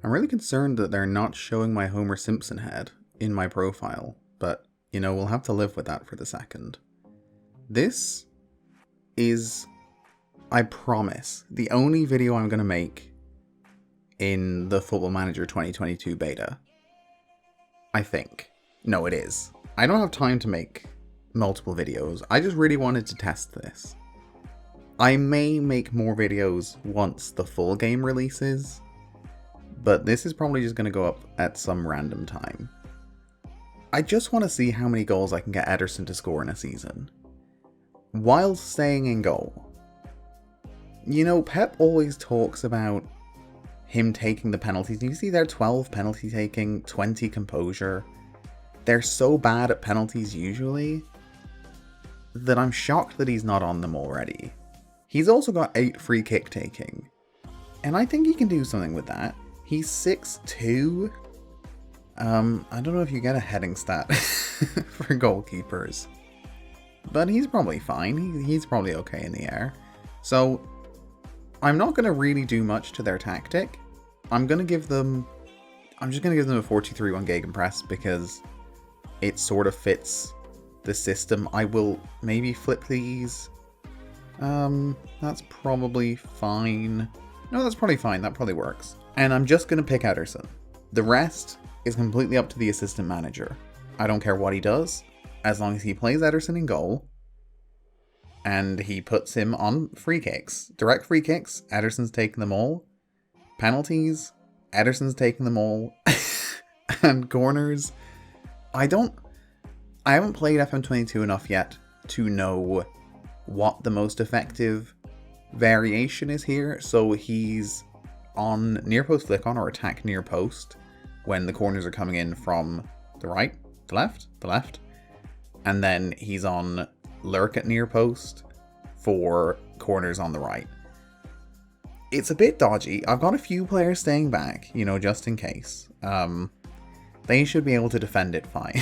I'm really concerned that they're not showing my Homer Simpson head in my profile, but, we'll have to live with that for the second. This is, I promise, the only video I'm going to make in the Football Manager 2022 beta. I think. No, it is. I don't have time to make multiple videos. I just really wanted to test this. I may make more videos once the full game releases, but this is probably just going to go up at some random time. I just want to see how many goals I can get Ederson to score in a season, while staying in goal. Pep always talks about him taking the penalties. You see there 12 penalty taking, 20 composure. They're so bad at penalties usually that I'm shocked that he's not on them already. He's also got 8 free kick taking, and I think he can do something with that. He's 6'2". I don't know if you get a heading stat for goalkeepers, but he's probably fine. He's probably okay in the air. So I'm not going to really do much to their tactic. I'm just going to give them a 4-2-3-1 gegenpress because it sort of fits the system. I will maybe flip these. That's probably fine. No, that's probably fine. That probably works. And I'm just going to pick Ederson. The rest is completely up to the assistant manager. I don't care what he does, as long as he plays Ederson in goal and he puts him on free kicks. Direct free kicks, Ederson's taking them all. Penalties, Ederson's taking them all. And corners, I haven't played FM22 enough yet to know what the most effective variation is here. So he's on near post flick on or attack near post when the corners are coming in from the right, the left. And then he's on lurk at near post for corners on the right. It's a bit dodgy. I've got a few players staying back, just in case. They should be able to defend it fine.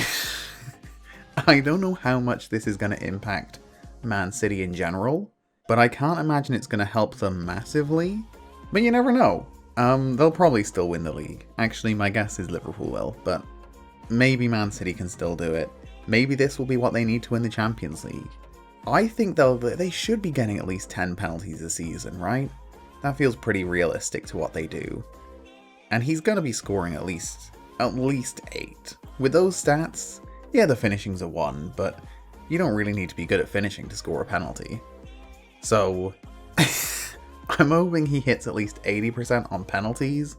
I don't know how much this is going to impact Man City in general, but I can't imagine it's going to help them massively. But you never know. They'll probably still win the league. Actually, my guess is Liverpool will, but maybe Man City can still do it. Maybe this will be what they need to win the Champions League. I think they should be getting at least 10 penalties a season, right? That feels pretty realistic to what they do. And he's going to be scoring at least 8. With those stats, yeah, the finishing's a 1, but you don't really need to be good at finishing to score a penalty. So I'm hoping he hits at least 80% on penalties,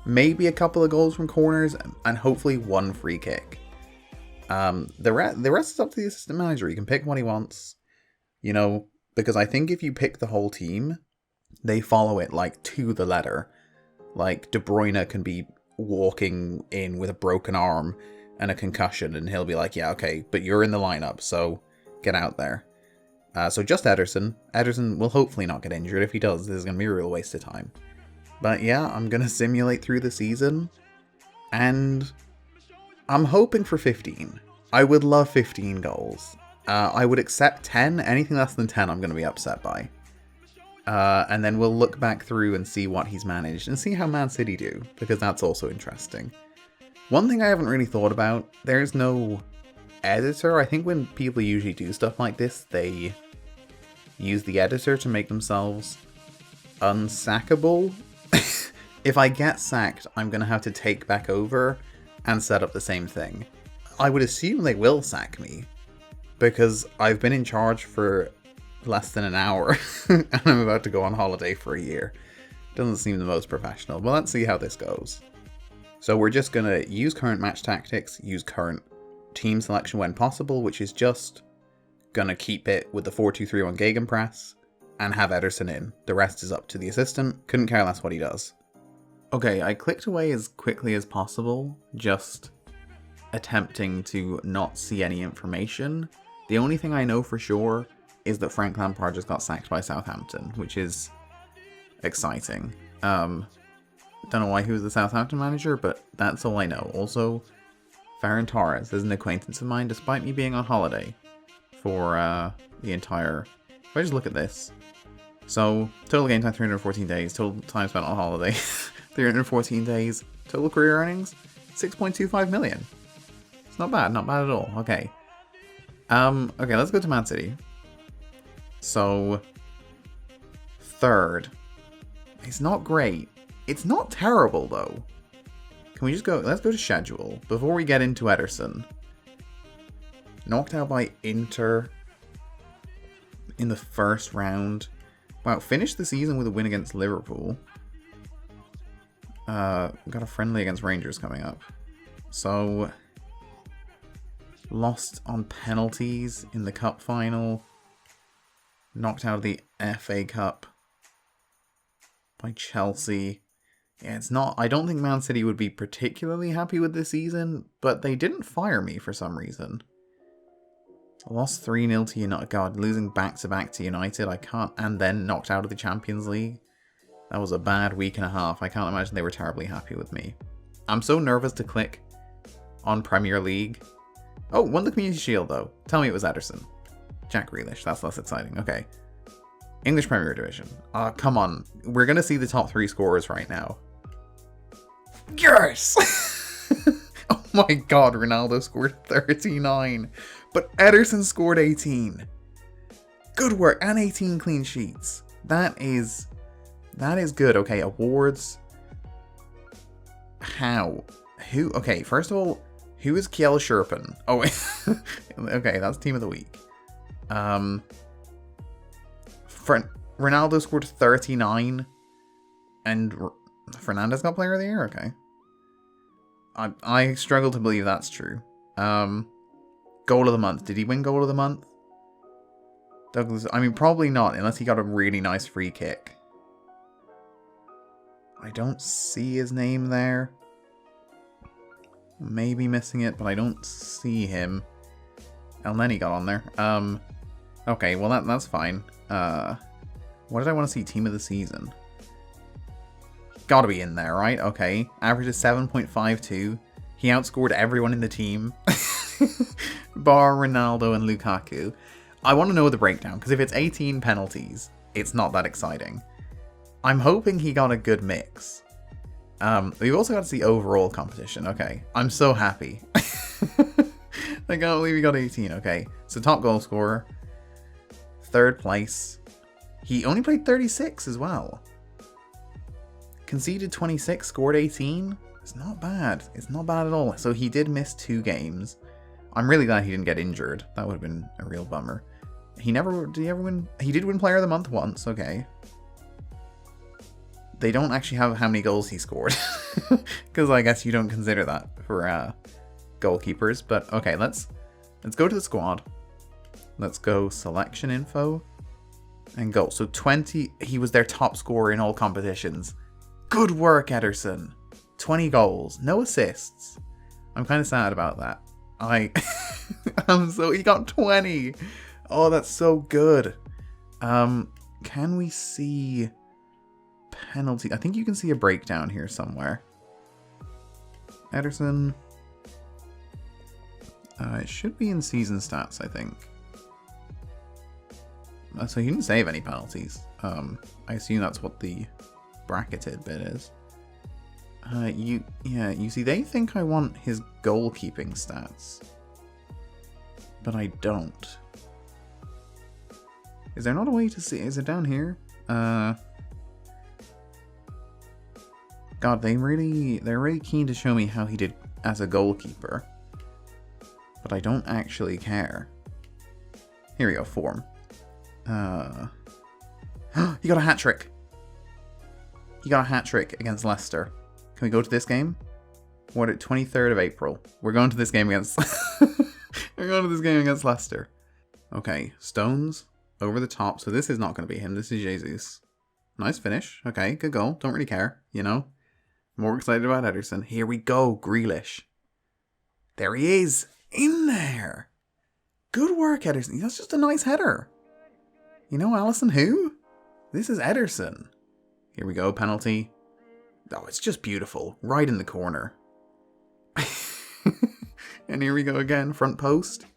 maybe a couple of goals from corners, and hopefully 1 free kick. The rest is up to the assistant manager. He can pick what he wants, because I think if you pick the whole team, they follow it to the letter. Like De Bruyne can be walking in with a broken arm and a concussion, and he'll be like, yeah, okay, but you're in the lineup, so get out there. So just Ederson. Ederson will hopefully not get injured. If he does, this is going to be a real waste of time. But yeah, I'm going to simulate through the season, and I'm hoping for 15. I would love 15 goals. I would accept 10. Anything less than 10 I'm going to be upset by. And then we'll look back through and see what he's managed and see how Man City do, because that's also interesting. One thing I haven't really thought about, there's no editor. I think when people usually do stuff like this, they use the editor to make themselves unsackable. If I get sacked, I'm going to have to take back over and set up the same thing. I would assume they will sack me, because I've been in charge for less than an hour and I'm about to go on holiday for a year. Doesn't seem the most professional, but let's see how this goes. So we're just going to use current match tactics, use current team selection when possible, which is just going to keep it with the 4-2-3-1 gegenpress and have Ederson in. The rest is up to the assistant. Couldn't care less what he does. Okay, I clicked away as quickly as possible, just attempting to not see any information. The only thing I know for sure is that Frank Lampard just got sacked by Southampton, which is exciting. Don't know why he was the Southampton manager, but that's all I know. Also, Ferran Torres is an acquaintance of mine, despite me being on holiday for the entire... If I just look at this. So, total game time 314 days, total time spent on holiday 314 days. Total career earnings, 6.25 million. It's not bad at all. Okay. Okay, let's go to Man City. So, third. It's not great. It's not terrible, though. Can we just go... Let's go to schedule. Before we get into Ederson. Knocked out by Inter in the first round. Wow, finished the season with a win against Liverpool. Got a friendly against Rangers coming up. So, lost on penalties in the cup final. Knocked out of the FA Cup by Chelsea. Yeah, it's not... I don't think Man City would be particularly happy with this season, but they didn't fire me for some reason. I lost 3-0 to United. God, losing back-to-back to United, I can't... And then knocked out of the Champions League. That was a bad week and a half. I can't imagine they were terribly happy with me. I'm so nervous to click on Premier League. Oh, won the Community Shield, though. Tell me it was Ederson. Jack Grealish. That's less exciting. Okay. English Premier Division. Come on. We're going to see the top 3 scorers right now. Yes! Oh my god, Ronaldo scored 39. But Ederson scored 18. Good work. And 18 clean sheets. That is good. Okay, awards. How? Who? Okay, first of all, who is Kjell Sherpen? Oh, wait. Okay, that's team of the week. Ronaldo scored 39. And Fernandes got player of the year? Okay. I struggle to believe that's true. Goal of the month. Did he win goal of the month? Douglas, I mean, probably not, unless he got a really nice free kick. I don't see his name there. Maybe missing it, but I don't see him. El Neni got on there. Okay, well that's fine. What did I want to see? Team of the season. Gotta be in there, right? Okay. Average is 7.52. He outscored everyone in the team. Bar Ronaldo and Lukaku. I want to know the breakdown, because if it's 18 penalties, it's not that exciting. I'm hoping he got a good mix. We've also got to see overall competition. Okay. I'm so happy. I can't believe he got 18. Okay. So top goal scorer. Third place. He only played 36 as well. Conceded 26, scored 18. It's not bad. It's not bad at all. So he did miss 2 games. I'm really glad he didn't get injured. That would have been a real bummer. Did he ever win? He did win player of the month once. Okay. They don't actually have how many goals he scored. Because I guess you don't consider that for goalkeepers. But okay, let's go to the squad. Let's go selection info and goal. So 20, he was their top scorer in all competitions. Good work, Ederson. 20 goals, no assists. I'm kind of sad about that. He got 20. Oh, that's so good. Can we see penalty? I think you can see a breakdown here somewhere. Ederson. It should be in season stats, I think. So he didn't save any penalties. I assume that's what the bracketed bit is. You see, they think I want his goalkeeping stats, but I don't. Is there not a way to see? Is it down here? God, they're really keen to show me how he did as a goalkeeper, but I don't actually care. Here we go, form. He got a hat-trick. He got a hat-trick against Leicester. Can we go to this game? What, 23rd of April. We're going to this game against... We're going to this game against Leicester. Okay, Stones over the top. So this is not going to be him. This is Jesus. Nice finish. Okay, good goal. Don't really care, you know. More excited about Ederson. Here we go, Grealish. There he is. In there. Good work, Ederson. That's just a nice header. You know, Alisson who? This is Ederson. Here we go, penalty. Oh, it's just beautiful. Right in the corner. And here we go again, front post.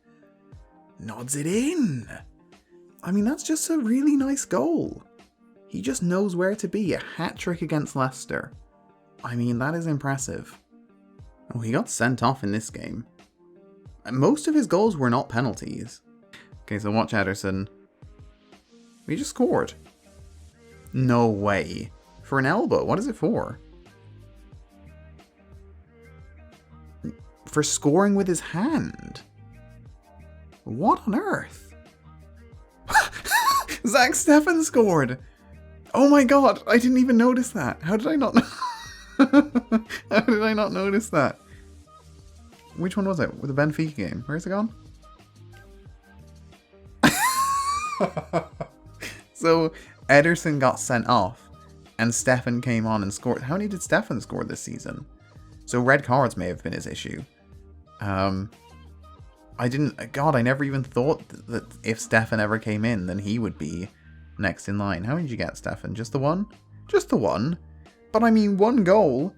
Nods it in. I mean, that's just a really nice goal. He just knows where to be. A hat-trick against Leicester. I mean, that is impressive. Oh, he got sent off in this game. Most of his goals were not penalties. Okay, so watch Ederson. He just scored. No way. For an elbow, what is it for? For scoring with his hand. What on earth? Zach Steffen scored! Oh my god, I didn't even notice that. How did I not know? How did I not notice that? Which one was it? With the Benfica game? Where's it gone? So, Ederson got sent off, and Steffen came on and scored. How many did Steffen score this season? So red cards may have been his issue. I never even thought that if Steffen ever came in, then he would be next in line. How many did you get, Steffen? Just the one? Just the one? But I mean, 1 goal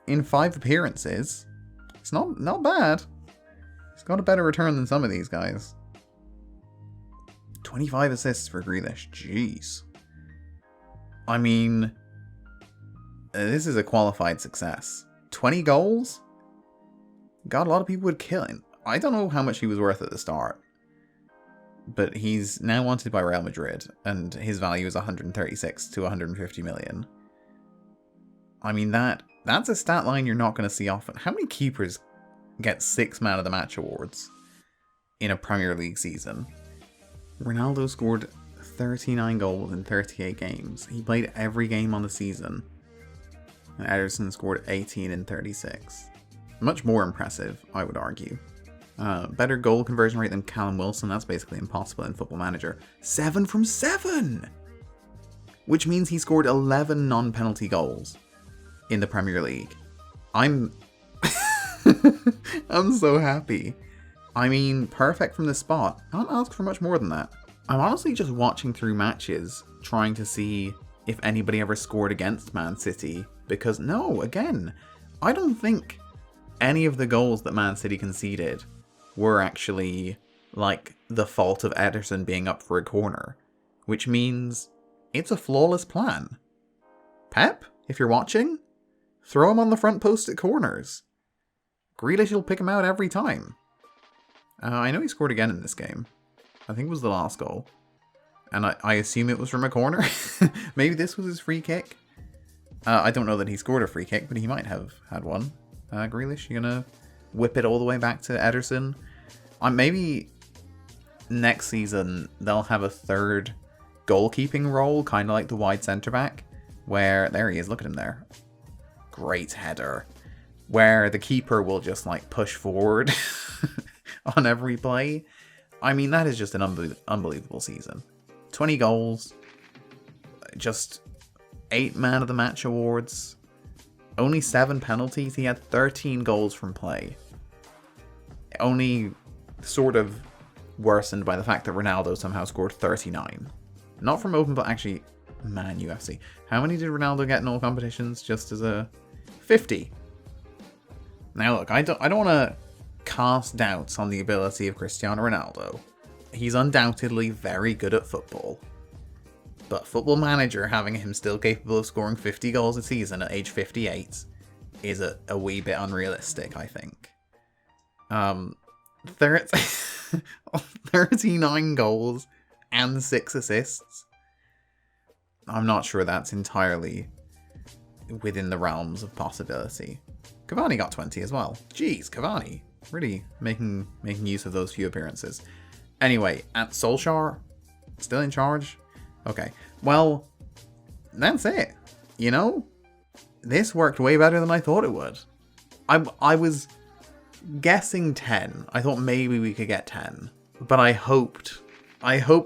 in 5 appearances. It's not bad. He's got a better return than some of these guys. 25 assists for Grealish. Jeez. I mean, this is a qualified success. 20 goals? God, a lot of people would kill him. I don't know how much he was worth at the start, but he's now wanted by Real Madrid, and his value is 136 to 150 million. I mean, that's a stat line you're not going to see often. How many keepers get 6 Man of the Match awards in a Premier League season? Ronaldo scored 39 goals in 38 games. He played every game on the season. And Ederson scored 18 in 36. Much more impressive, I would argue. Better goal conversion rate than Callum Wilson. That's basically impossible in Football Manager. 7 from 7! Which means he scored 11 non-penalty goals in the Premier League. I'm so happy. I mean, perfect from the spot. I don't ask for much more than that. I'm honestly just watching through matches, trying to see if anybody ever scored against Man City. Because, no, again, I don't think any of the goals that Man City conceded were actually, like, the fault of Ederson being up for a corner. Which means it's a flawless plan. Pep, if you're watching, throw him on the front post at corners. Grealish will pick him out every time. I know he scored again in this game. I think it was the last goal. And I assume it was from a corner. Maybe this was his free kick. I don't know that he scored a free kick, but he might have had one. Grealish, you gonna whip it all the way back to Ederson? Maybe next season they'll have a third goalkeeping role, kind of like the wide centre-back, where, there he is, look at him there. Great header. Where the keeper will just, like, push forward on every play. I mean, that is just an unbelievable season. 20 goals, just 8 Man of the Match awards, only 7 penalties. He had 13 goals from play. Only sort of worsened by the fact that Ronaldo somehow scored 39. Not from open, but actually, Man UFC. How many did Ronaldo get in all competitions? Just as a 50. Now look, I don't want to cast doubts on the ability of Cristiano Ronaldo. He's undoubtedly very good at football. But Football Manager having him still capable of scoring 50 goals a season at age 58 is a wee bit unrealistic, I think. 39 goals and 6 assists. I'm not sure that's entirely within the realms of possibility. Cavani got 20 as well. Jeez, Cavani. Really making use of those few appearances. Anyway, at Solskjaer, still in charge? Okay, well, that's it. You know, this worked way better than I thought it would. I was guessing 10. I thought maybe we could get 10, but I hoped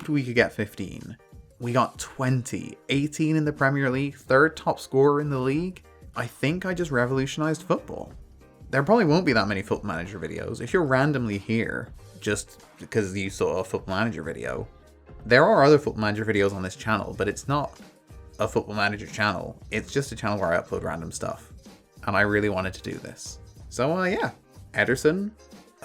we could get 15. We got 20, 18 in the Premier League, 3rd top scorer in the league. I think I just revolutionized football. There probably won't be that many Football Manager videos. If you're randomly here just because you saw a Football Manager video, there are other Football Manager videos on this channel, but it's not a Football Manager channel. It's just a channel where I upload random stuff. And I really wanted to do this. So, yeah. Ederson,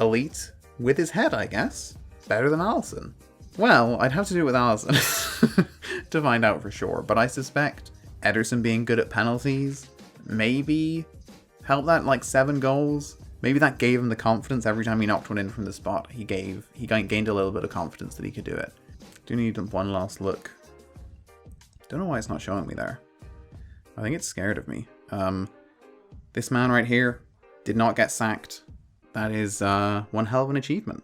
elite, with his head, I guess. Better than Alisson. Well, I'd have to do it with Alisson to find out for sure, but I suspect Ederson being good at penalties maybe helped that, like 7 goals. Maybe that gave him the confidence every time he knocked one in from the spot. He gained a little bit of confidence that he could do it. Do need one last look. Don't know why it's not showing me there. I think it's scared of me. This man right here did not get sacked. That is one hell of an achievement.